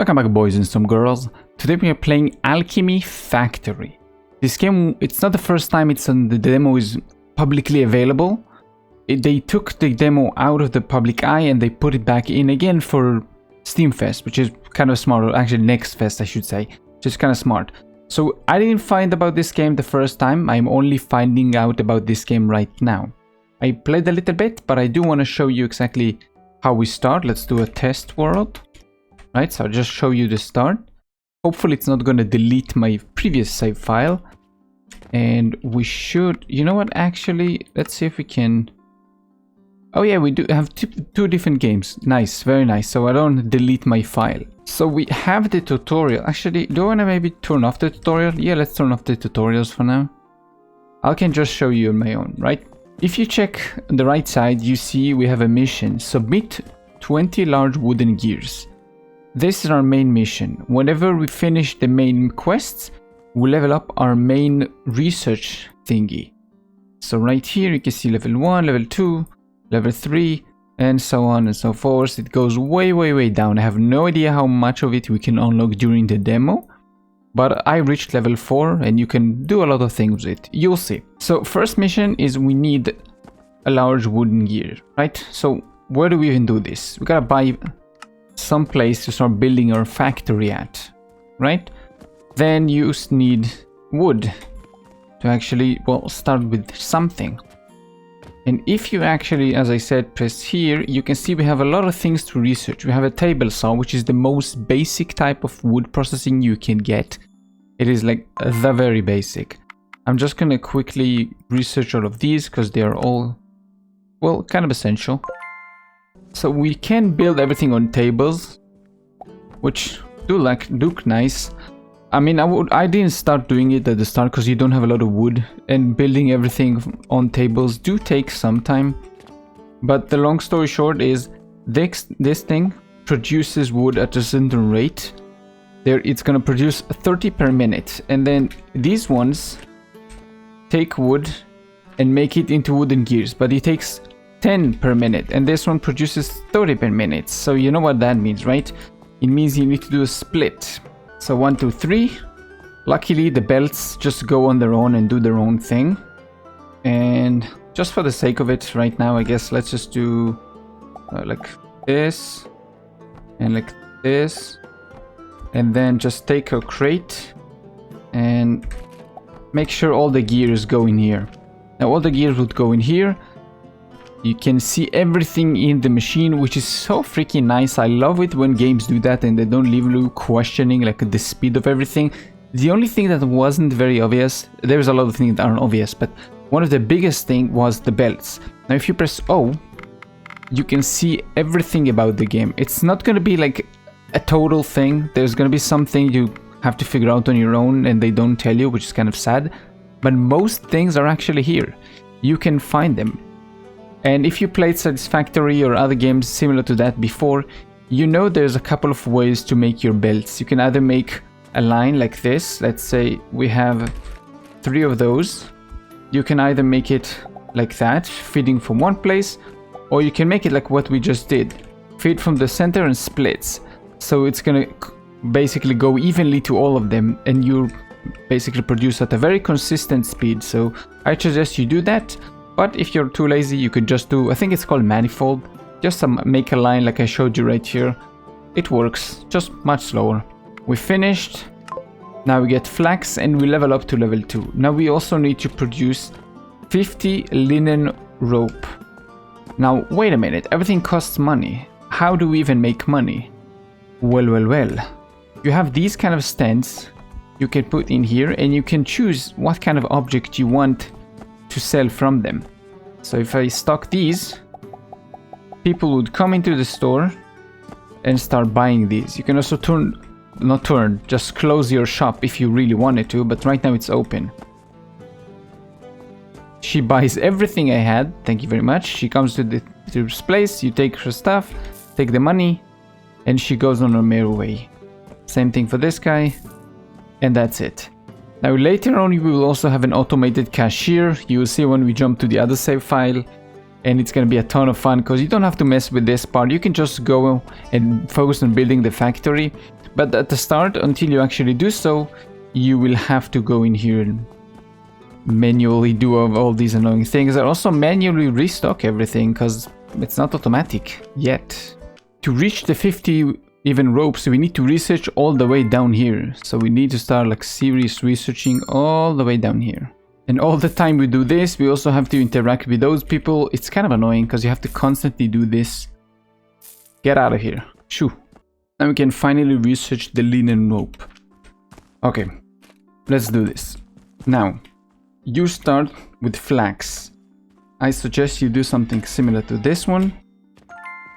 Welcome back, boys and some girls. Today we are playing Alchemy Factory. This game, it's not the first time the demo is publicly available. They took the demo out of the public eye and they put it back in again for Steam Fest, which is kind of smart, or actually Next Fest I should say, which is kind of smart. So I didn't find about this game the first time, I'm only finding out about this game right now. I played a little bit, but I do want to show you exactly how we start. Let's do a test world. Right, so I'll just show you the start. Hopefully it's not going to delete my previous save file. And we should, you know what, actually, let's see if we can... Oh yeah, we do have two different games. Nice, very nice. So I don't delete my file. So we have the tutorial. Actually, do I want to maybe turn off the tutorial? Yeah, let's turn off the tutorials for now. I can just show you on my own, right? If you check on the right side, you see we have a mission. Submit 20 large wooden gears. This is our main mission. Whenever we finish the main quests, we level up our main research thingy. So right here you can see level 1, level 2, level 3, and so on and so forth. It goes way down. I have no idea how much of it we can unlock during the demo, but I reached level 4 and you can do a lot of things with it. You'll see. So first mission is we need a large wooden gear, right? So where do we even do this? We gotta buy some place to start building our factory at, right? Then you need wood to actually, well, start with something. And if you actually, as I said, press here, you can see we have a lot of things to research. We have a table saw, which is the most basic type of wood processing you can get. It is like the very basic. I'm just gonna quickly research all of these because they are all, well, kind of essential. So we can build everything on tables, which do look nice. I mean, I didn't start doing it at the start because you don't have a lot of wood, and building everything on tables do take some time. But the long story short is this thing produces wood at a certain rate. It's gonna produce 30 per minute, and then these ones take wood and make it into wooden gears, but it takes 10 per minute, and this one produces 30 per minute. So you know what that means, right? It means you need to do a split. So 1, 2, 3. Luckily the belts just go on their own and do their own thing. And just for the sake of it right now, I guess let's just do like this and like this, and then just take a crate and make sure all the gears go in here. Now all the gears would go in here. You can see everything in the machine, which is so freaking nice. I love it when games do that and they don't leave you questioning like the speed of everything. The only thing that wasn't very obvious, there's a lot of things that aren't obvious, but one of the biggest thing was the belts. Now if you press O, you can see everything about the game. It's not going to be like a total thing. There's going to be something you have to figure out on your own and they don't tell you, which is kind of sad. But most things are actually here. You can find them. And if you played Satisfactory or other games similar to that before, you know there's a couple of ways to make your belts. You can either make a line like this. Let's say we have 3 of those. You can either make it like that, feeding from one place, or you can make it like what we just did. Feed from the center and splits. So it's gonna basically go evenly to all of them, and you basically produce at a very consistent speed. So I suggest you do that. But if you're too lazy, you could just do, I think it's called manifold. Just make a line like I showed you right here. It works, just much slower. We finished. Now we get flax and we level up to level 2. Now we also need to produce 50 linen rope. Now wait a minute, everything costs money. How do we even make money? Well. You have these kind of stands you can put in here, and you can choose what kind of object you want to sell from them. So if I stock these, people would come into the store and start buying these. You can also just close your shop if you really wanted to, but right now it's open. She buys everything I had, thank you very much. She comes to this place, you take her stuff, take the money, and she goes on her merry way. Same thing for this guy, and that's it. Now later on we will also have an automated cashier. You will see when we jump to the other save file. and it's gonna be a ton of fun because you don't have to mess with this part. You can just go and focus on building the factory, but at the start, until you actually do so, you will have to go in here and manually do all these annoying things, and also manually restock everything because it's not automatic yet. To reach the 50 even ropes, we need to research all the way down here. So we need to start like serious researching all the way down here. And all the time we do this, we also have to interact with those people. It's kind of annoying because you have to constantly do this. Get out of here. Shoo. Now we can finally research the linen rope. Okay, let's do this. Now, you start with flax. I suggest you do something similar to this one.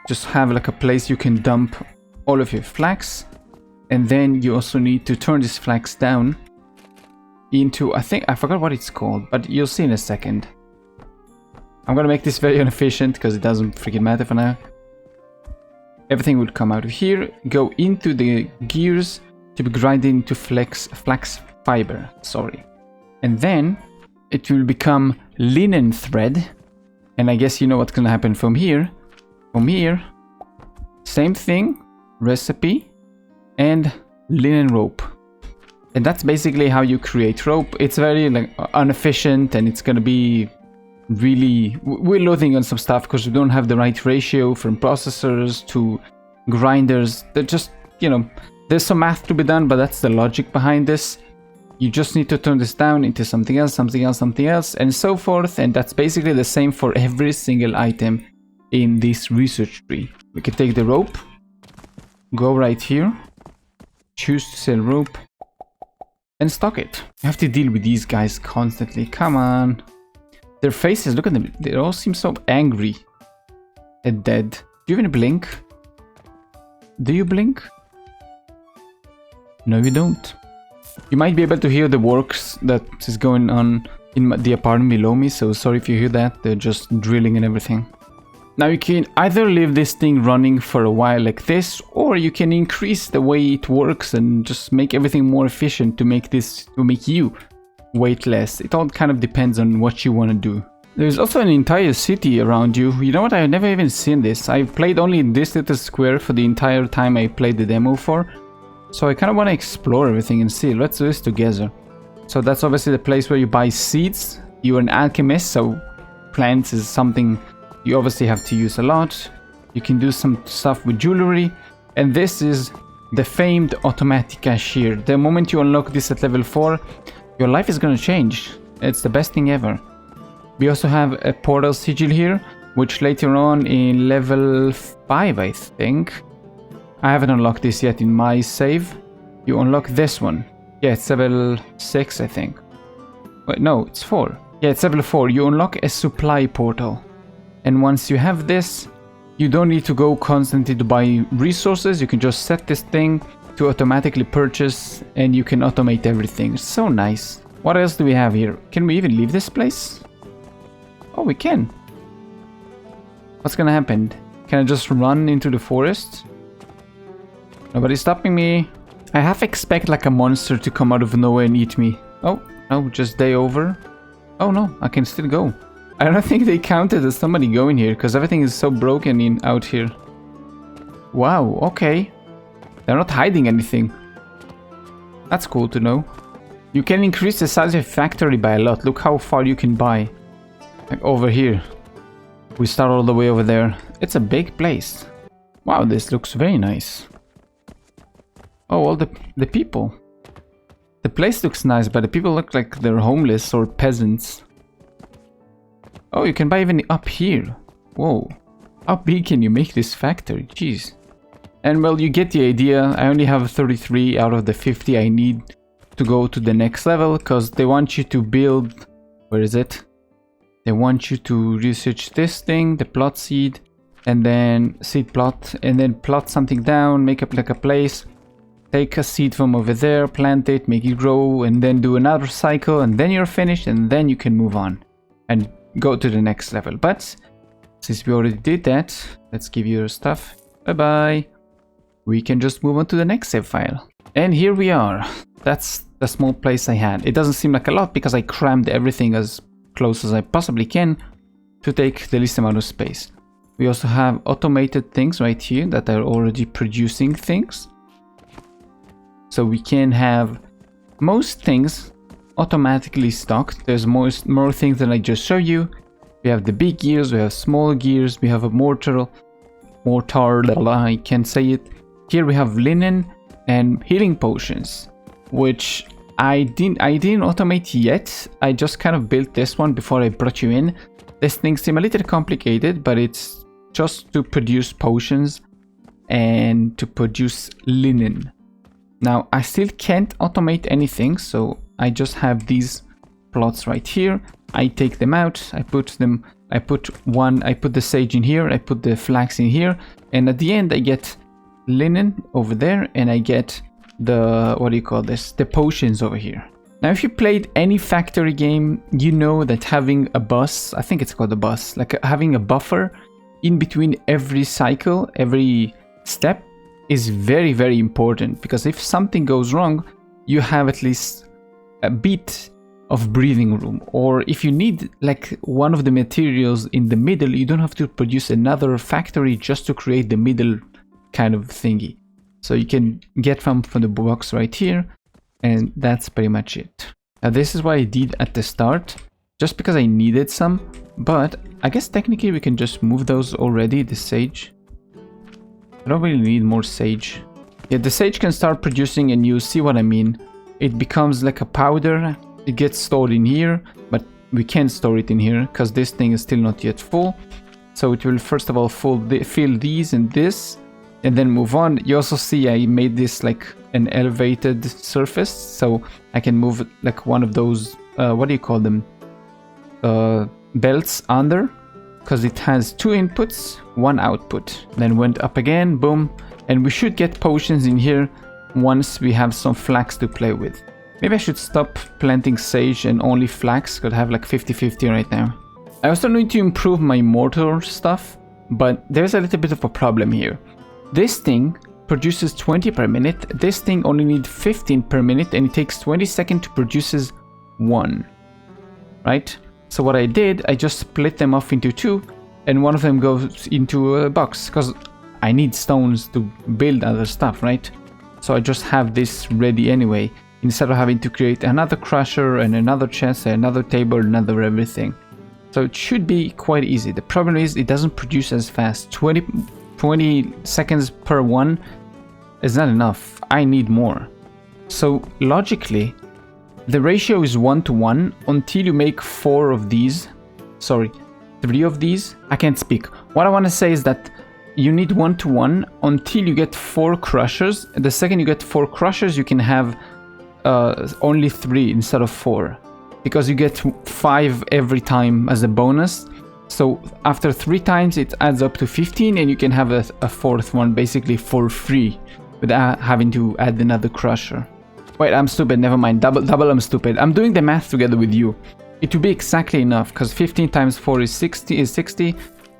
Just have like a place you can dump all of your flax. And then you also need to turn this flax down into, I think, I forgot what it's called, but you'll see in a second. I'm gonna make this very inefficient because it doesn't freaking matter for now. Everything will come out of here, go into the gears to be grinded into flax fiber, sorry. And then it will become linen thread. And I guess you know what's gonna happen from here. From here, same thing, recipe and linen rope. And that's basically how you create rope. It's very like inefficient, and it's gonna be really, we're loading on some stuff because we don't have the right ratio from processors to grinders. They're just, you know, there's some math to be done, but that's the logic behind this. You just need to turn this down into something else, something else, something else, and so forth. And that's basically the same for every single item in this research tree. We can take the rope, go right here, choose to sell rope, and stock it. You have to deal with these guys constantly. Come on. Their faces, look at them. They all seem so angry and dead. Do you even blink? Do you blink? No, you don't. You might be able to hear the works that is going on in the apartment below me, so sorry if you hear that. They're just drilling and everything. Now you can either leave this thing running for a while like this, or you can increase the way it works and just make everything more efficient to make you weight less. It all kind of depends on what you want to do. There's also an entire city around you. You know what? I've never even seen this. I've played only in this little square for the entire time I played the demo for. So I kind of want to explore everything and see. Let's do this together. So that's obviously the place where you buy seeds. You're an alchemist, so plants is something you obviously have to use a lot. You can do some stuff with jewelry. And this is the famed automatic cashier. The moment you unlock this at level 4, your life is going to change. It's the best thing ever. We also have a portal sigil here, which later on in level 5, I think. I haven't unlocked this yet in my save. You unlock this one. Yeah, it's level 6, I think. Wait, no, it's 4. Yeah, it's level 4. You unlock a supply portal. And once you have this, you don't need to go constantly to buy resources. You can just set this thing to automatically purchase, and you can automate everything. It's so nice. What else do we have here? Can we even leave this place? Oh, we can. What's gonna happen? Can I just run into the forest? Nobody's stopping me. I half expect like a monster to come out of nowhere and eat me. Oh, no, just day over. Oh no, I can still go. I don't think they counted as somebody going here because everything is so broken out here. Wow, okay. They're not hiding anything. That's cool to know. You can increase the size of your factory by a lot. Look how far you can buy. Like over here. We start all the way over there. It's a big place. Wow, this looks very nice. Oh, all the people. The place looks nice, but the people look like they're homeless or peasants. Oh, you can buy even up here. Whoa. How big can you make this factory? Jeez. And well, you get the idea. I only have 33 out of the 50 I need to go to the next level, because they want you to build... Where is it? They want you to research this thing, the plot seed, and then seed plot, and then plot something down, make up like a place. Take a seed from over there, plant it, make it grow, and then do another cycle, and then you're finished, and then you can move on and go to the next level. But since we already did that, let's give you your stuff. Bye-bye. We can just move on to the next save file. And here we are. That's the small place I had. It doesn't seem like a lot because I crammed everything as close as I possibly can to take the least amount of space. We also have automated things right here that are already producing things. So we can have most things automatically stocked. There's more things than I just showed you. We have the big gears, we have small gears, we have a mortar, I can't say it. Here we have linen and healing potions, which I didn't automate yet. I just kind of built this one before I brought you in. This thing seems a little complicated, but it's just to produce potions and to produce linen. Now I still can't automate anything, so I just have these plots right here. I take them out, I put the sage in here, I put the flax in here, and at the end I get linen over there, and I get the, what do you call this, the potions over here. Now if you played any factory game, you know that having a bus, I think it's called a bus, like having a buffer in between every cycle, every step, is very, very important, because if something goes wrong, you have at least a bit of breathing room. Or if you need like one of the materials in the middle, you don't have to produce another factory just to create the middle kind of thingy. So you can get from the box right here, and that's pretty much it. Now this is what I did at the start, just because I needed some, but I guess technically we can just move those already, the sage. I don't really need more sage. Yeah, the sage can start producing, and you see what I mean. It becomes like a powder. It gets stored in here, but we can't store it in here because this thing is still not yet full. So it will first of all fill these and this, and then move on. You also see I made this like an elevated surface, so I can move like one of those, what do you call them? Belts under, because it has 2 inputs, 1 output. Then went up again, boom. And we should get potions in here once we have some flax to play with. Maybe I should stop planting sage and only flax, because I have like 50-50 right now. I also need to improve my mortar stuff, but there's a little bit of a problem here. This thing produces 20 per minute, this thing only needs 15 per minute, and it takes 20 seconds to produce 1. Right? So what I did, I just split them off into 2, and one of them goes into a box, because I need stones to build other stuff, right? So I just have this ready anyway, instead of having to create another crusher and another chest, another table, another everything. So it should be quite easy. The problem is it doesn't produce as fast. 20 seconds per one is not enough. I need more. So logically, the ratio is 1:1 until you make 4 of these. Sorry, 3 of these. I can't speak. What I want to say is that you need 1:1 until you get 4 crushers. The second you get 4 crushers, you can have only 3 instead of 4, because you get 5 every time as a bonus. So after 3 times it adds up to 15, and you can have a 4th one basically for free without having to add another crusher. Wait, I'm stupid, never mind, double I'm stupid. I'm doing the math together with you. It will be exactly enough, because 15 times 4 is 60,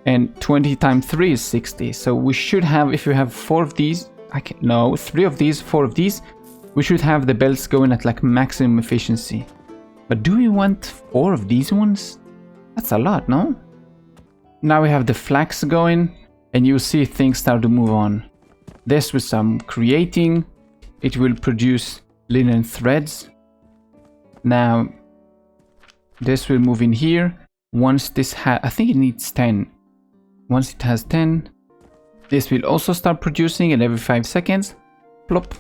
and 20 times 3 is 60. So we should have, if you have 4 of these, 3 of these, 4 of these, we should have the belts going at like maximum efficiency. But do we want 4 of these ones? That's a lot, no? Now we have the flax going, and you see things start to move on. This with some creating, it will produce linen threads. Now this will move in here. Once this I think it needs 10. Once it has 10, this will also start producing, and every 5 seconds, plop,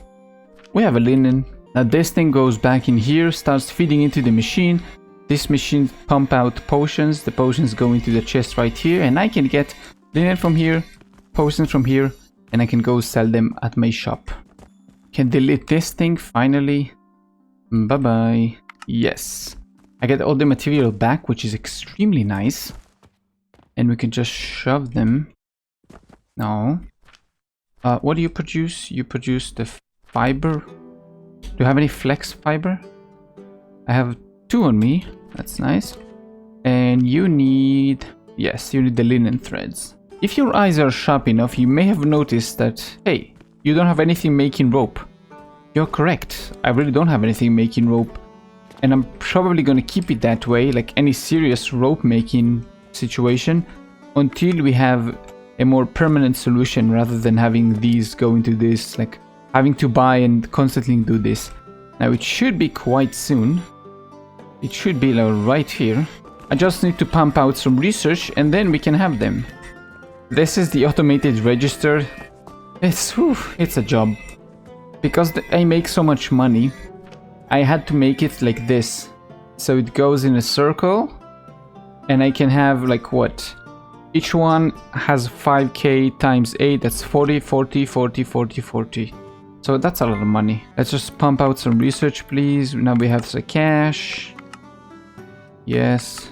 we have a linen. Now this thing goes back in here, starts feeding into the machine. This machine pump out potions. The potions go into the chest right here, and I can get linen from here, potions from here, and I can go sell them at my shop. Can delete this thing finally. Bye bye. Yes, I get all the material back, which is extremely nice. And we can just shove them. No. What do you produce? You produce the fiber. Do you have any flex fiber? I have 2 on me. That's nice. And you need... yes, you need the linen threads. If your eyes are sharp enough, you may have noticed that, hey, you don't have anything making rope. You're correct. I really don't have anything making rope. And I'm probably going to keep it that way. Like any serious rope making situation until we have a more permanent solution, rather than having these go into this, like having to buy and constantly do this. Now it should be quite soon. It should be like right here. I just need to pump out some research and then we can have them. This is the automated register. It's a job. Because I make so much money, I had to make it like this. So it goes in a circle and I can have like what? Each one has 5k times 8, that's 40, 40, 40, 40, 40. So that's a lot of money. Let's just pump out some research, please. Now we have the cash. Yes.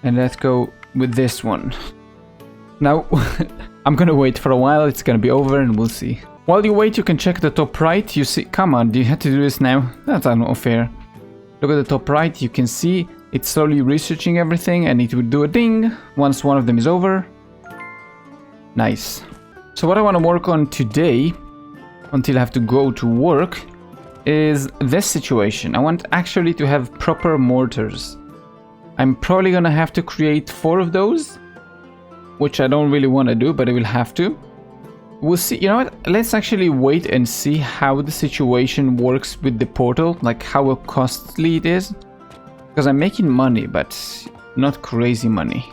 And let's go with this one. Now, I'm gonna wait for a while. It's gonna be over and we'll see. While you wait, you can check the top right. You see, come on, you have to do this now? That's not fair. Look at the top right. You can see it's slowly researching everything and it will do a ding once one of them is over. Nice. So what I want to work on today, until I have to go to work, is this situation. I want actually to have proper mortars. I'm probably gonna have to create 4 of those, which I don't really want to do, but I will have to. We'll see. You know what? Let's actually wait and see how the situation works with the portal, like how costly it is. Because I'm making money, but not crazy money.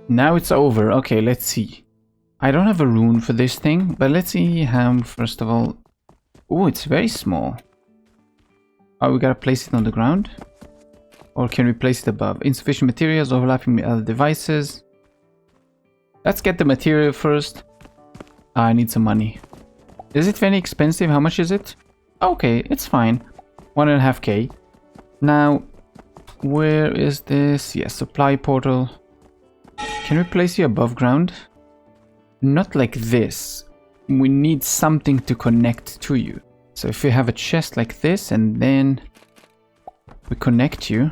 Now it's over. Okay, let's see. I don't have a rune for this thing, but let's see how, first of all... Oh, it's very small. Oh, we gotta place it on the ground? Or can we place it above? Insufficient materials, overlapping with other devices. Let's get the material first. I need some money. Is it very expensive? How much is it? Okay, it's fine. 1.5k. Now, where is this? Yes, supply portal. Can we place you above ground? Not like this. We need something to connect to you. So if we have a chest like this and then we connect you.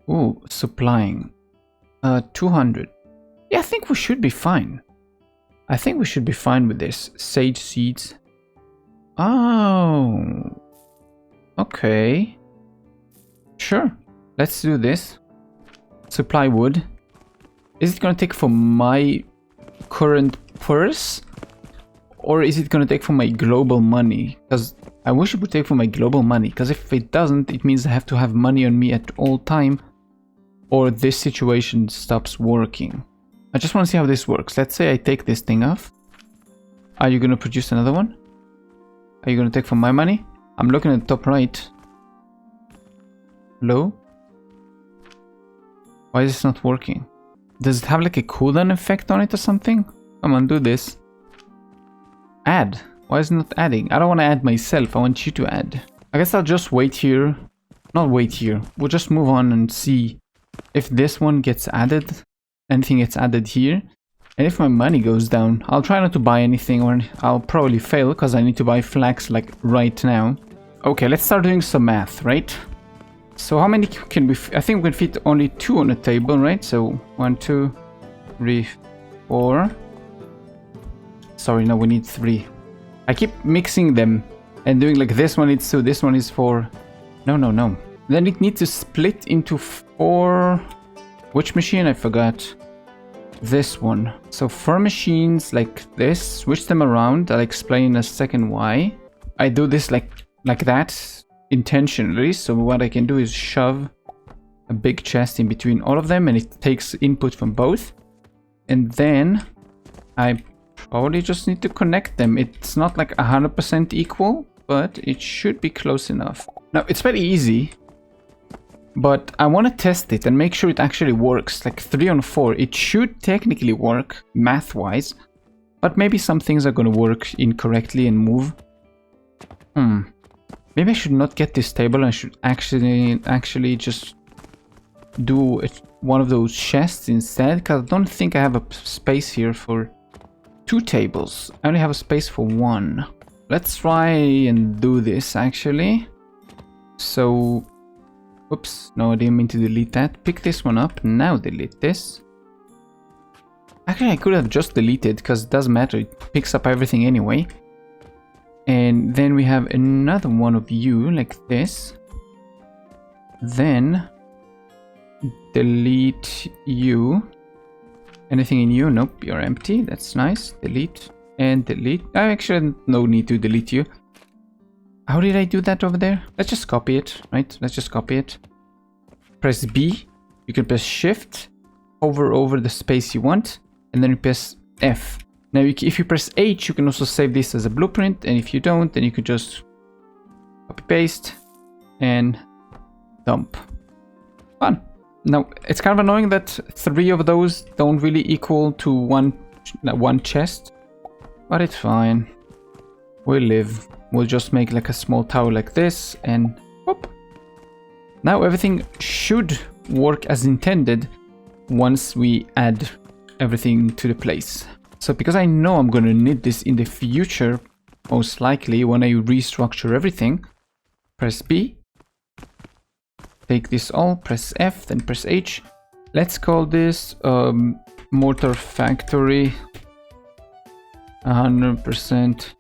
Ooh, supplying. 200. Yeah, I think we should be fine. I think we should be fine with this. Sage seeds. Oh. Okay. Sure. Let's do this. Supply wood. Is it gonna take from my current purse? Or is it gonna take from my global money? Because I wish it would take from my global money. Because if it doesn't, it means I have to have money on me at all time. Or this situation stops working. I just want to see how this works. Let's say I take this thing off. Are you gonna produce another one? Are you gonna take from my money? I'm looking at the top right. Hello? Why is this not working? Does it have like a cooldown effect on it or something? Come on, do this. Add. Why is it not adding? I don't want to add myself. I want you to add. I guess I'll just wait here. Not wait here. We'll just move on and see if this one gets added. Anything gets added here. And if my money goes down, I'll try not to buy anything, or I'll probably fail because I need to buy flax like right now. Okay, let's start doing some math, right? So how many can we... I think we can fit only 2 on the table, right? So 1, 2, 3, 4. Sorry, no, we need 3. I keep mixing them and doing like this one is 2, this one is 4. No. Then it needs to split into 4... Which machine? I forgot. This one. So 4 machines like this. Switch them around. I'll explain in a second why. I do this like that intentionally. So what I can do is shove a big chest in between all of them and it takes input from both. And then I probably just need to connect them. It's not like 100% equal, but it should be close enough. Now, it's very easy, but I want to test it and make sure it actually works. Like 3 on 4, it should technically work math-wise, but maybe some things are going to work incorrectly and move. Maybe I should not get this table. I should actually just do one of those chests instead, because I don't think I have a space here for 2 tables. I only have a space for 1. Let's try and do this actually. So, oops, no, I didn't mean to delete that. Pick this one up, now delete this. Actually, I could have just deleted because it doesn't matter, it picks up everything anyway. And then we have another one of you like this. Then delete you. Anything in you? Nope, you're empty. That's nice. Delete and delete. I actually no need to delete you. How did I do that over there? Let's just copy it, right? Let's just copy it. Press B. You can press Shift, hover over the space you want, and then you press F. Now, if you press H, you can also save this as a blueprint, and if you don't, then you can just copy paste and dump. Fun. Now, it's kind of annoying that 3 of those don't really equal to one chest, but it's fine. We'll live. We'll just make like a small tower like this, and whoop. Now everything should work as intended once we add everything to the place. So because I know I'm going to need this in the future, most likely when I restructure everything, press B. Take this all, press F, then press H. Let's call this mortar factory 100%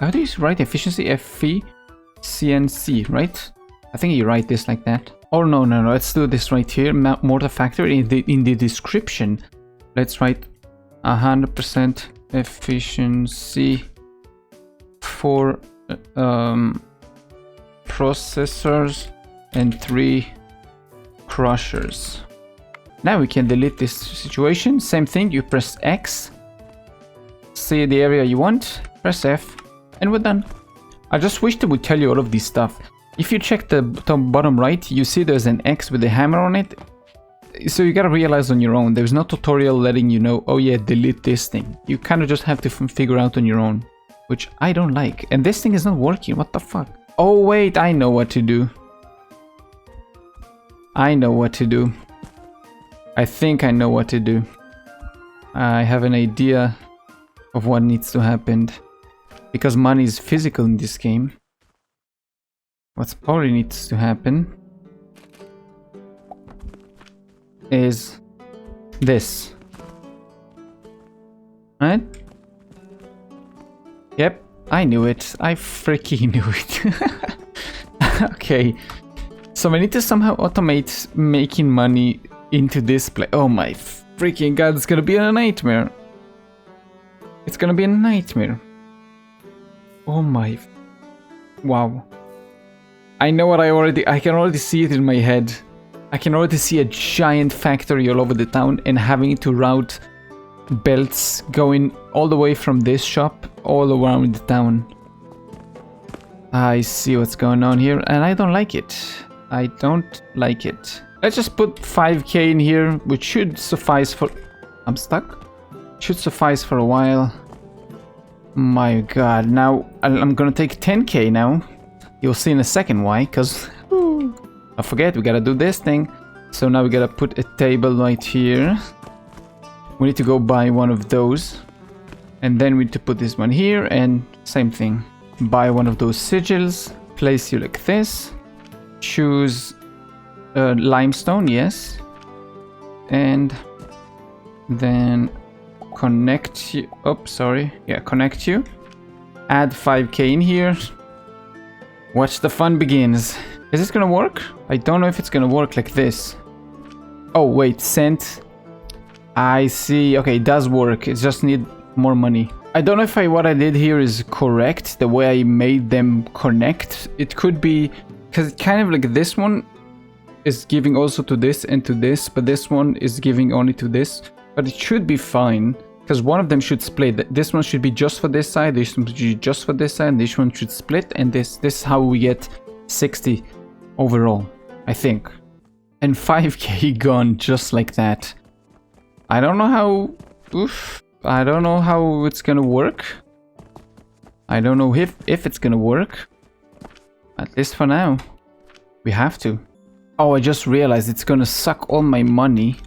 how do you write efficiency? CNC, right? I think you write this like that. Oh no, let's do this right here. Mortar factory in the description. Let's write 100% efficiency for processors and 3 crushers. Now we can delete this situation. Same thing, you press X, see the area you want, press F, and we're done. I just wish they would tell you all of this stuff. If you check the bottom right, you see there's an X with a hammer on it. So you gotta realize on your own. There's no tutorial letting you know, oh yeah, delete this thing. You kind of just have to figure out on your own, which I don't like. And this thing is not working, what the fuck? Oh wait, I know what to do. I know what to do. I think I know what to do. I have an idea of what needs to happen. Because money is physical in this game. What probably needs to happen is this. Right? Yep, I knew it. I freaking knew it. Okay. So we need to somehow automate making money into this place. Oh my freaking god, it's gonna be a nightmare. It's gonna be a nightmare. Oh my... Wow. I know what I can already see it in my head. I can already see a giant factory all over the town and having to route belts going all the way from this shop all around the town. I see what's going on here and I don't like it. I don't like it. Let's just put 5k in here, which should suffice for... I'm stuck? Should suffice for a while. My god, now I'm gonna take 10k now. You'll see in a second why, because don't forget, we gotta do this thing. So now we gotta put a table right here. We need to go buy one of those. And then we need to put this one here, and same thing. Buy one of those sigils, place you like this. Choose limestone, yes. And then connect you. Oh, sorry. Yeah, connect you. Add 5k in here. Watch the fun begins. Is this gonna work? I don't know if it's gonna work like this. Oh, wait, sent. I see. Okay, it does work. It just need more money. I don't know if what I did here is correct. The way I made them connect. It could be... Because it's kind of like this one is giving also to this and to this. But this one is giving only to this. But it should be fine. Because one of them should split. This one should be just for this side. This one should be just for this side. This one should split. And this is how we get 60 overall, I think. And 5k gone just like that. I don't know how... Oof. I don't know how it's gonna work. I don't know if it's gonna work. At least for now. We have to. Oh, I just realized it's gonna suck all my money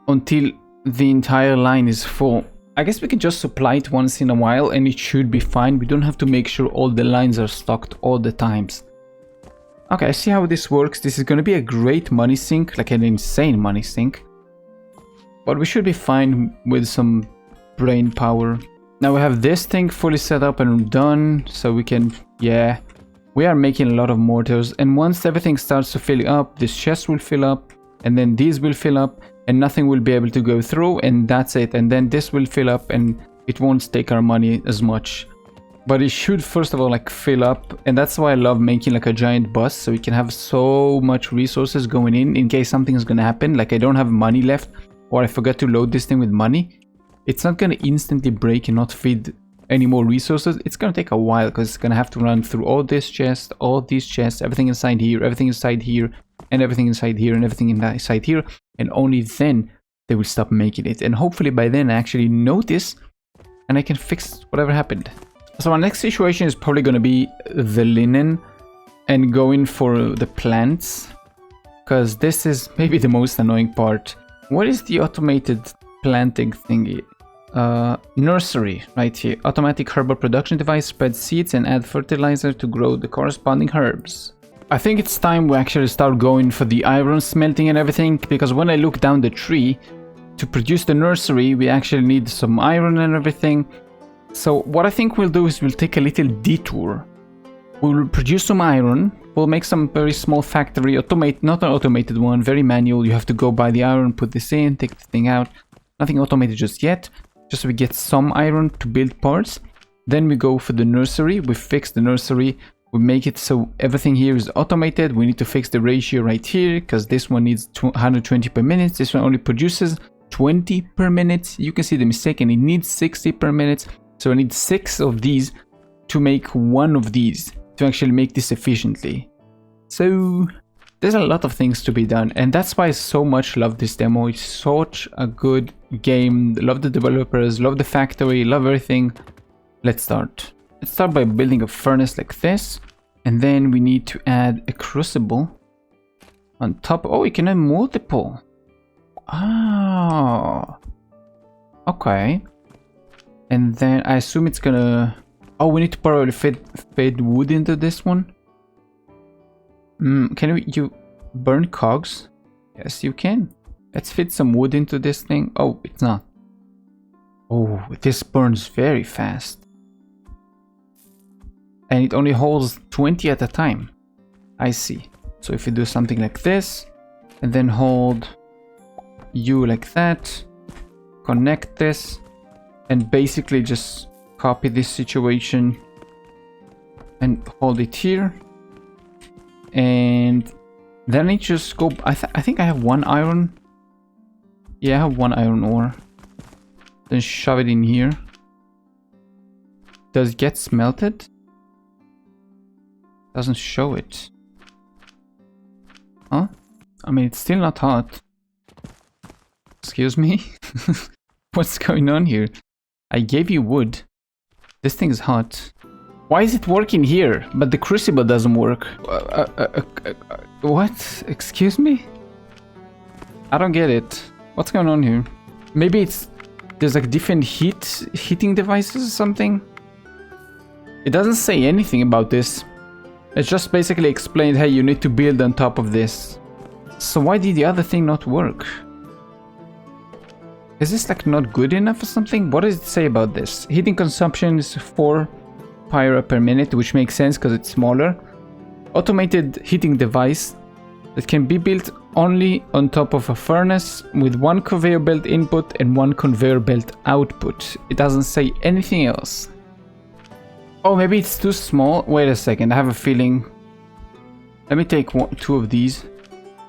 until the entire line is full. I guess we can just supply it once in a while and it should be fine. We don't have to make sure all the lines are stocked all the times. Okay, I see how this works. This is gonna be a great money sink, like an insane money sink. But we should be fine with some brain power. Now we have this thing fully set up and done, so we can, yeah, We are making a lot of mortars, and once everything starts to fill up, this chest will fill up, and then these will fill up, and nothing will be able to go through, and that's it. And then this will fill up, and it won't take our money as much. But it should first of all like fill up, and that's why I love making like a giant bus, so we can have so much resources going in case something is gonna happen. Like I don't have money left, or I forgot to load this thing with money. It's not gonna instantly break and not feed any more resources. It's gonna take a while because it's gonna have to run through all this chest, all these chests, everything inside here, everything inside here, and everything inside here, and everything inside here, and only then they will stop making it. And hopefully by then I actually notice and I can fix whatever happened. So our next situation is probably gonna be the linen and going for the plants, because this is maybe the most annoying part. What is the automated planting thingy? Nursery, right here. Automatic herbal production device, spread seeds and add fertilizer to grow the corresponding herbs. I think it's time we actually start going for the iron smelting and everything, because when I look down the tree, to produce the nursery, we actually need some iron and everything. So what I think we'll do is we'll take a little detour. We'll produce some iron, we'll make some very small factory, not an automated one, very manual. You have to go buy the iron, put this in, take the thing out. Nothing automated just yet. Just so we get some iron to build parts. Then we go for the nursery. We fix the nursery. We make it so everything here is automated. We need to fix the ratio right here, because this one needs 120 per minute. This one only produces 20 per minute. You can see the mistake, and it needs 60 per minute. So I need 6 of these to make 1 of these to actually make this efficiently. So there's a lot of things to be done, and that's why I so much love this demo. It's such a good game. Love the developers, love the factory, love everything. Let's start. Let's start by building a furnace like this, and then we need to add a crucible on top. Oh, we can add multiple. Oh, okay. And then I assume it's gonna... Oh, we need to probably feed wood into this one. Can you burn cogs? Yes, you can. Let's fit some wood into this thing. Oh, it's not. Oh, this burns very fast. And it only holds 20 at a time. I see. So if you do something like this, and then hold you like that, connect this, and basically just copy this situation and hold it here. And then I just go... I think I have 1 iron. Yeah, I have 1 iron ore. Then shove it in here. Does it get smelted? Doesn't show it. Huh? I mean, it's still not hot. Excuse me? What's going on here? I gave you wood. This thing is hot. Why is it working here, but the crucible doesn't work? What? Excuse me? I don't get it. What's going on here? Maybe it's... There's like different heating devices or something? It doesn't say anything about this. It just basically explained, hey, you need to build on top of this. So why did the other thing not work? Is this like not good enough or something? What does it say about this? Heating consumption is 4 pyro per minute, which makes sense because it's smaller. Automated heating device that can be built only on top of a furnace with 1 conveyor belt input and 1 conveyor belt output. It doesn't say anything else. Oh, maybe it's too small. Wait a second, I have a feeling. Let me take 2 of these.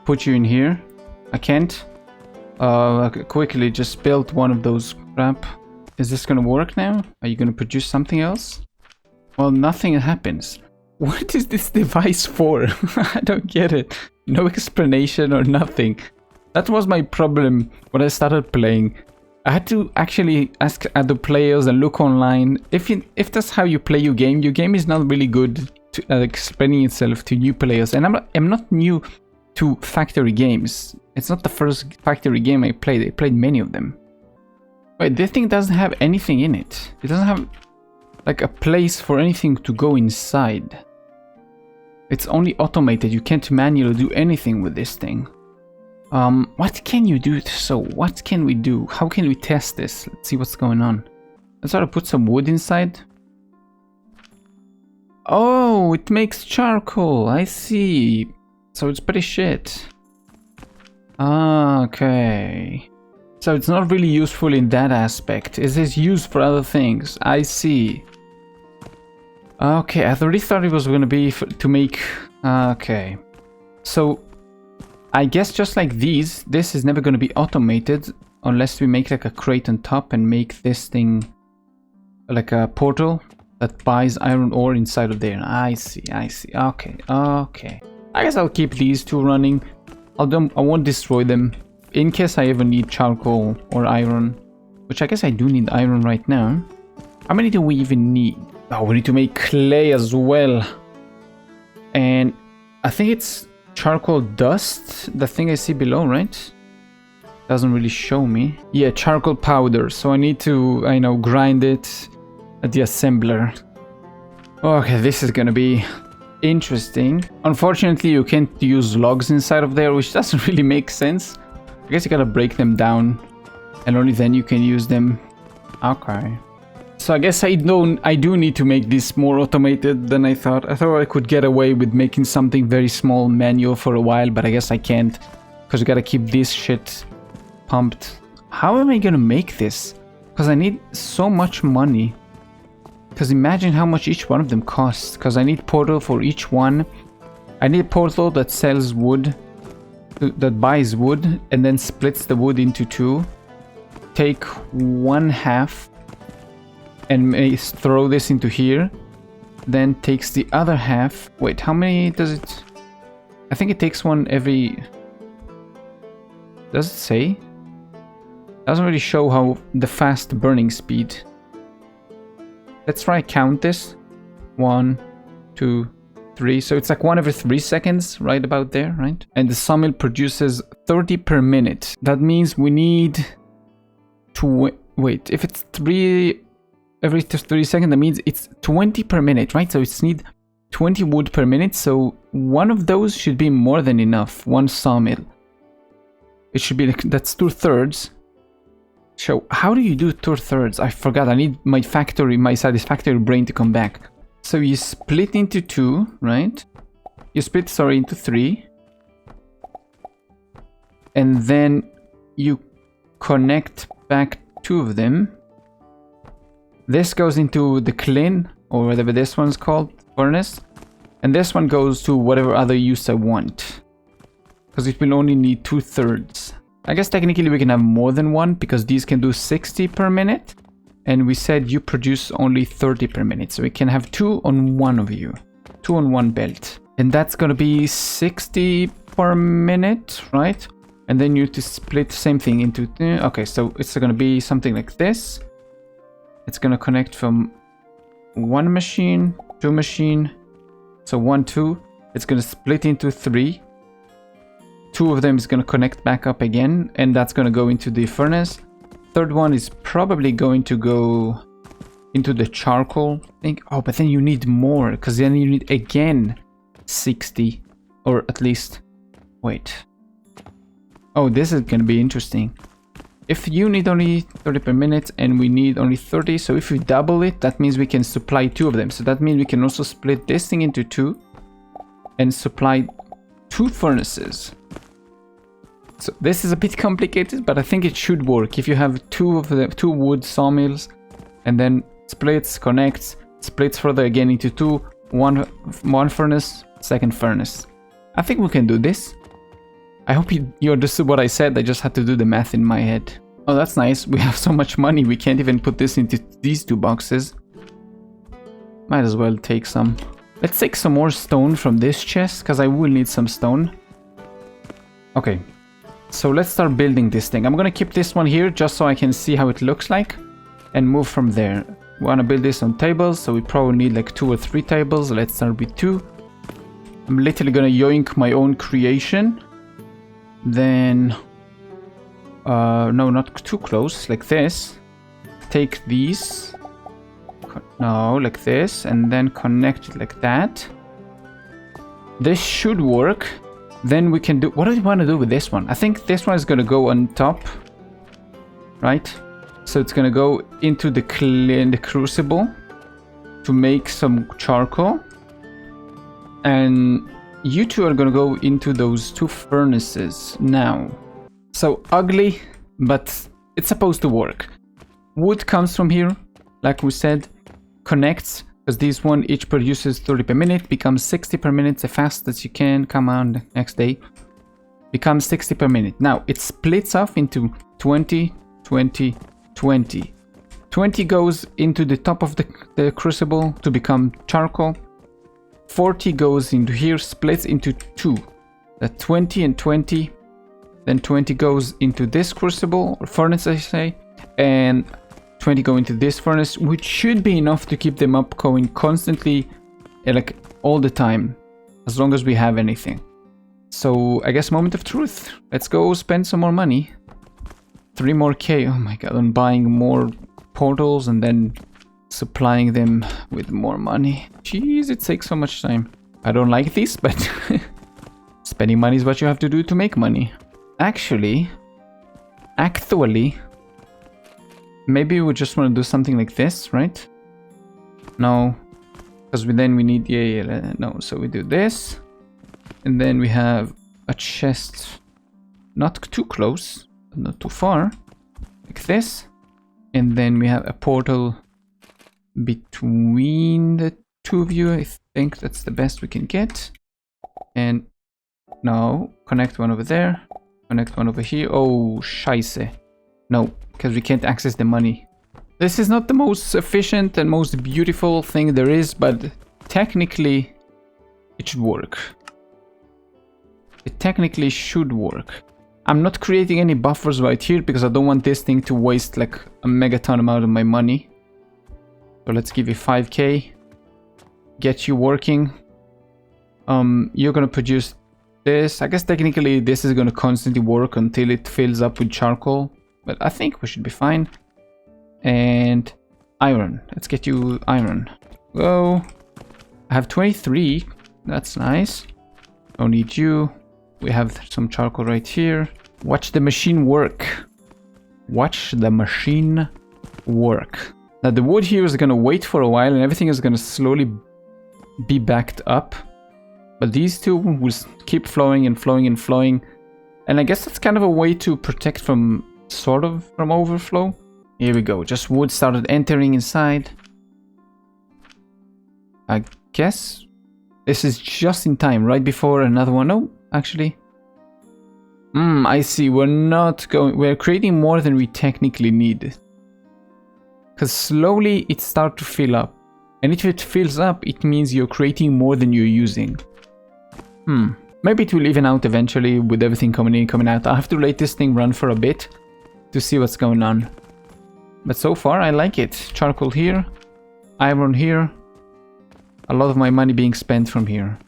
Put you in here. I can't. Quickly just build 1 of those crap. Is this gonna work now? Are you gonna produce something else? Well, nothing happens. What is this device for? I don't get it. No explanation or nothing. That was my problem when I started playing. I had to actually ask other players and look online. If that's how you play your game is not really good to explaining itself to new players. And I'm not new to factory games. It's not the first factory game I played. I played many of them. Wait, this thing doesn't have anything in it. It doesn't have like a place for anything to go inside. It's only automated. You can't manually do anything with this thing. What can you do? So what can we do? How can we test this? Let's see what's going on. Let's try to put some wood inside. Oh, it makes charcoal. I see. So it's pretty shit. Okay. So it's not really useful in that aspect. It is used for other things. I see. Okay, I already thought it was going to be to make... Okay. So, I guess just like these, this is never going to be automated unless we make like a crate on top and make this thing like a portal that buys iron ore inside of there. I see. Okay. I guess I'll keep these two running. I won't destroy them in case I ever need charcoal or iron, which I guess I do need iron right now. How many do we even need? Oh, we need to make clay as well. And I think it's charcoal dust, the thing I see below, right? Doesn't really show me. Yeah, charcoal powder. So I need to, I know, grind it at the assembler. Okay, this is gonna be interesting. Unfortunately, you can't use logs inside of there, which doesn't really make sense. I guess you gotta break them down, and only then you can use them. Okay. So I guess I do need to make this more automated than I thought. I thought I could get away with making something very small manual for a while, but I guess I can't, because you gotta keep this shit pumped. How am I gonna make this? Because I need so much money. Because imagine how much each one of them costs. Because I need portal for each one. I need a portal that sells wood, that buys wood, and then splits the wood into two. Take one half and may throw this into here. Then takes the other half. Wait, how many does it? I think it takes one every... Does it say? Doesn't really show how the fast burning speed. Let's try count this. 1, 2, 3. So it's like 1 every 3 seconds, right about there, right? And the sawmill produces 30 per minute. That means we need to wait. If it's 3 every 3 seconds, that means it's 20 per minute, right? So it's need 20 wood per minute. So one of those should be more than enough. One sawmill. It should be like, that's 2/3. So how do you do 2/3? I forgot. I need my satisfactory brain to come back. So you split into 2, right? You split, sorry, into 3. And then you connect back 2 of them. This goes into the kiln, or whatever this one's called, furnace. And this one goes to whatever other use I want. Because it will only need 2/3. I guess technically we can have more than one, because these can do 60 per minute. And we said you produce only 30 per minute. So we can have 2 on one of you. 2 on one belt. And that's going to be 60 per minute, right? And then you have to split the same thing into... Okay, so it's going to be something like this. It's going to connect from 1 machine, 2 machine. So 1, 2. It's going to split into 3. 2 of them is going to connect back up again, and that's going to go into the furnace. Third one is probably going to go into the charcoal thing. Oh, but then you need more, because then you need again 60, or at least... Wait. Oh, this is going to be interesting. If you need only 30 per minute and we need only 30, so if we double it, that means we can supply 2 of them. So that means we can also split this thing into 2 and supply 2 furnaces. So this is a bit complicated, but I think it should work. If you have 2 of the 2 wood sawmills and then splits, connects, splits further again into 2, one furnace, second furnace. I think we can do this. I hope you understood what I said. I just had to do the math in my head. Oh, that's nice. We have so much money. We can't even put this into these 2 boxes. Might as well take some. Let's take some more stone from this chest, because I will need some stone. Okay. So let's start building this thing. I'm going to keep this one here just so I can see how it looks like and move from there. We want to build this on tables, so we probably need like 2 or 3 tables. Let's start with 2. I'm literally going to yoink my own creation. Then, no, not too close, like this. Take these, no, like this, and then connect it like that. This should work. Then we can do, what do we want to do with this one? I think this one is going to go on top, right? So it's going to go into the crucible to make some charcoal. And you two are gonna go into those two furnaces now. So ugly, but it's supposed to work. Wood comes from here, like we said, connects, because these one each produces 30 per minute, becomes 60 per minute the fastest as you can. Come on, next day. Becomes 60 per minute. Now, it splits off into 20, 20, 20. 20 goes into the top of the crucible to become charcoal. 40 goes into here, splits into 2. That 20 and 20. Then 20 goes into this crucible, or furnace I say. And 20 go into this furnace, which should be enough to keep them up going constantly, like all the time. As long as we have anything. So, I guess moment of truth. Let's go spend some more money. 3 more K. Oh my god, I'm buying more portals and then supplying them with more money. Jeez, it takes so much time. I don't like this, but spending money is what you have to do to make money. Actually, maybe we just want to do something like this, right? No, because then we need, no, so we do this. And then we have a chest, not too close, but not too far, like this. And then we have a portal between the two of you. I think that's the best we can get. And now connect one over there, connect one over here. Oh, scheisse. No, because we can't access the money. This is not the most efficient and most beautiful thing there is, but technically it should work. It technically should work. I'm not creating any buffers right here because I don't want this thing to waste like a megaton amount of my money. So let's give you 5k. Get you working. You're gonna produce this. I guess technically this is gonna constantly work until it fills up with charcoal. But I think we should be fine. And iron. Let's get you iron. Go. I have 23. That's nice. Don't need you. We have some charcoal right here. Watch the machine work. Watch the machine work. Now the wood here is gonna wait for a while and everything is gonna slowly be backed up. But these two will keep flowing and flowing and flowing. And I guess that's kind of a way to protect from, sort of, from overflow. Here we go. Just wood started entering inside. I guess this is just in time, right before another one. Oh, actually. I see. We're creating more than we technically need. Because slowly it starts to fill up. And if it fills up, it means you're creating more than you're using. Maybe it will even out eventually with everything coming in, coming out. I have to let this thing run for a bit to see what's going on. But so far, I like it. Charcoal here. Iron here. A lot of my money being spent from here.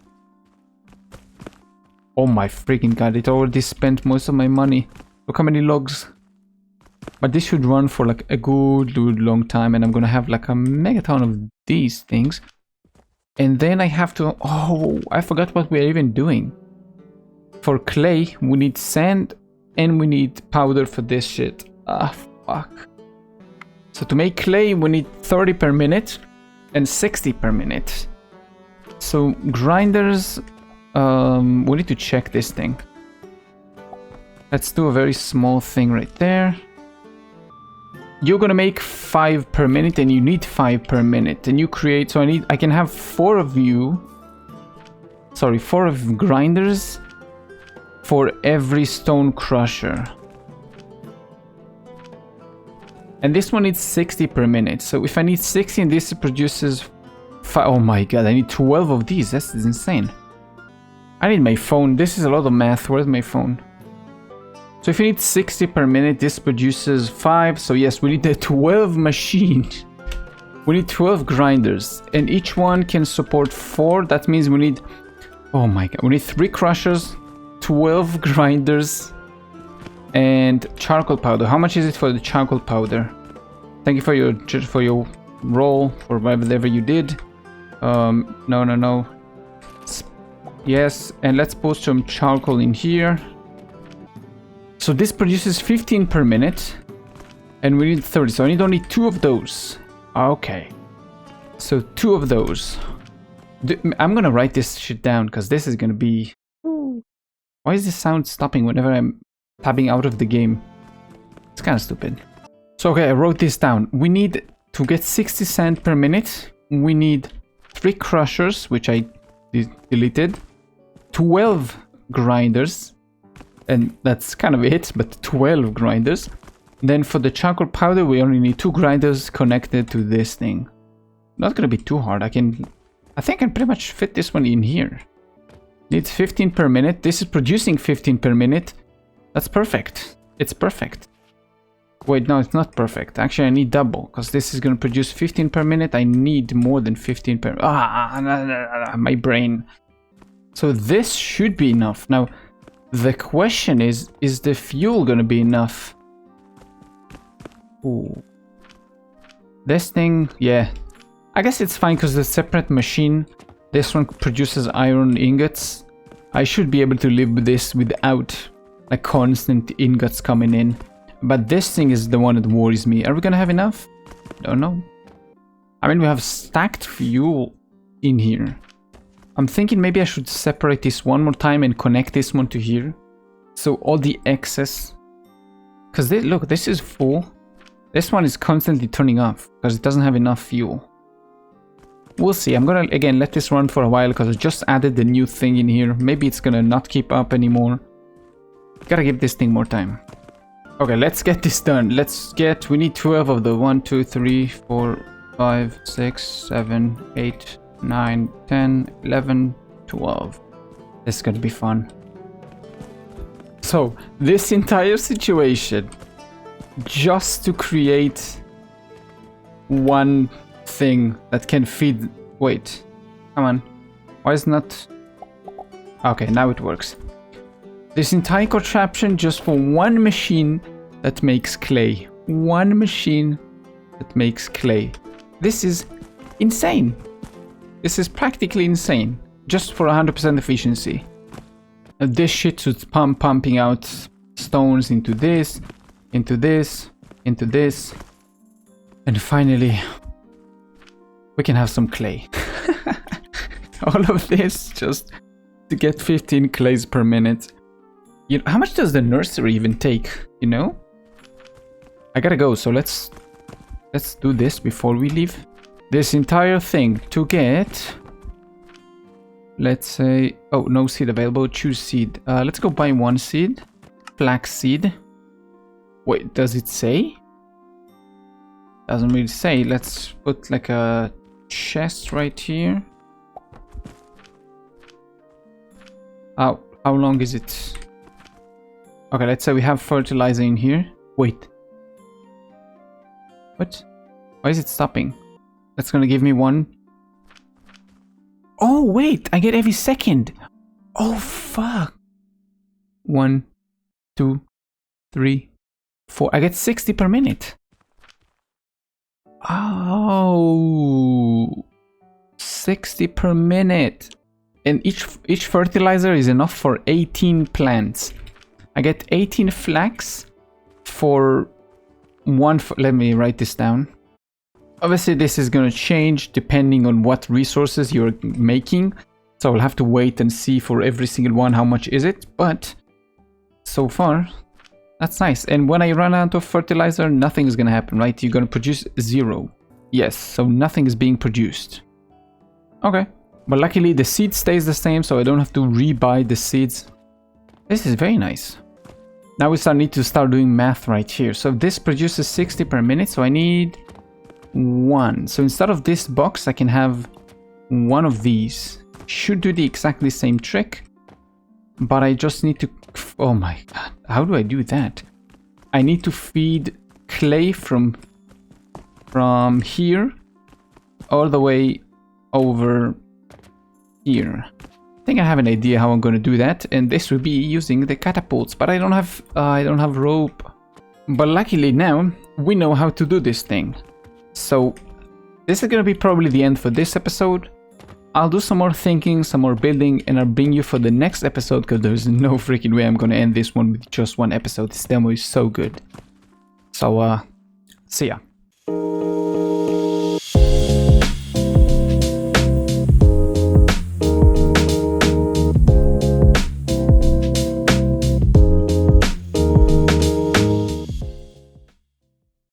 Oh my freaking god, it already spent most of my money. Look how many logs. But this should run for like a good long time. And I'm gonna have like a megaton of these things. And then I have to... Oh, I forgot what we're even doing. For clay, we need sand and we need powder for this shit. Ah, fuck. So to make clay, we need 30 per minute and 60 per minute. So grinders... we need to check this thing. Let's do a very small thing right there. You're gonna make 5 per minute and you need 5 per minute. And you create... So I can have 4 of you... Sorry, 4 of grinders for every stone crusher. And this one needs 60 per minute. So if I need 60 and this produces 5... Oh my god, I need 12 of these. That's insane. I need my phone. This is a lot of math. Where's my phone? So if you need 60 per minute, this produces 5. So yes, we need a 12 machine. We need 12 grinders. And each one can support 4. That means we need... Oh my god. We need 3 crushers, 12 grinders, and charcoal powder. How much is it for the charcoal powder? Thank you for your roll, for whatever you did. No. Yes, and let's put some charcoal in here. So this produces 15 per minute. And we need 30. So I need only 2 of those. Okay. So 2 of those. I'm gonna write this shit down because this is gonna be... Why is this sound stopping whenever I'm tabbing out of the game? It's kind of stupid. So okay, I wrote this down. We need to get 60 cents per minute. We need 3 crushers, which I deleted. 12 grinders. And that's kind of it, but 12 grinders. Then for the charcoal powder, we only need 2 grinders connected to this thing. Not gonna be too hard. I think I can pretty much fit this one in here. Needs 15 per minute. This is producing 15 per minute. That's perfect. It's perfect. Wait, no, it's not perfect. Actually, I need double, because this is gonna produce 15 per minute. I need more than 15 per... my brain. So this should be enough. Now, the question is the fuel gonna be enough? Ooh. This thing, yeah. I guess it's fine because it's a separate machine. This one produces iron ingots. I should be able to live with this without like constant ingots coming in. But this thing is the one that worries me. Are we gonna have enough? Don't know. I mean, we have stacked fuel in here. I'm thinking maybe I should separate this one more time and connect this one to here. So all the excess... Because look, this is full. This one is constantly turning off because it doesn't have enough fuel. We'll see. I'm gonna, again, let this run for a while because I just added the new thing in here. Maybe it's gonna not keep up anymore. Gotta give this thing more time. Okay, let's get this done. We need 12 of the 1, 2, 3, 4, 5, 6, 7, 8, 9, 10, 11, 12. This is gonna be fun. So, this entire situation, just to create one thing that can feed... Wait, come on. Why is not... Okay, now it works. This entire contraption just for one machine that makes clay. One machine that makes clay. This is insane. This is practically insane. Just for 100% efficiency. Now this shit should pumping out stones into this, into this, into this. And finally, we can have some clay. All of this just to get 15 clays per minute. You know, how much does the nursery even take, you know? I gotta go, so let's do this before we leave. This entire thing to get... Let's say... Oh, no seed available. Choose seed. Let's go buy 1 seed. Flax seed. Wait, does it say? Doesn't really say. Let's put like a chest right here. How long is it? Okay, let's say we have fertilizer in here. Wait. What? Why is it stopping? That's gonna give me 1. Oh, wait! I get every second! Oh, fuck! 1, 2, 3, 4. I get 60 per minute. Oh, 60 per minute. And each fertilizer is enough for 18 plants. I get 18 flax for 1... Let me write this down. Obviously, this is going to change depending on what resources you're making. So I'll have to wait and see for every single one how much is it. But so far, that's nice. And when I run out of fertilizer, nothing is going to happen, right? You're going to produce 0. Yes, so nothing is being produced. Okay. But luckily, the seed stays the same, so I don't have to rebuy the seeds. This is very nice. Now we need to start doing math right here. So this produces 60 per minute, so I need 1. So instead of this box, I can have 1 of these. Should do the exactly same trick, but I just need to... Oh my god, how do I do that? I need to feed clay from here all the way over here. I think I have an idea how I'm going to do that, and this will be using the catapults, but I don't have rope. But luckily now we know how to do this thing. So this is going to be probably the end for this episode. I'll do some more thinking, some more building, and I'll bring you for the next episode because there's no freaking way I'm going to end this one with just 1 episode. This demo is so good. So see ya.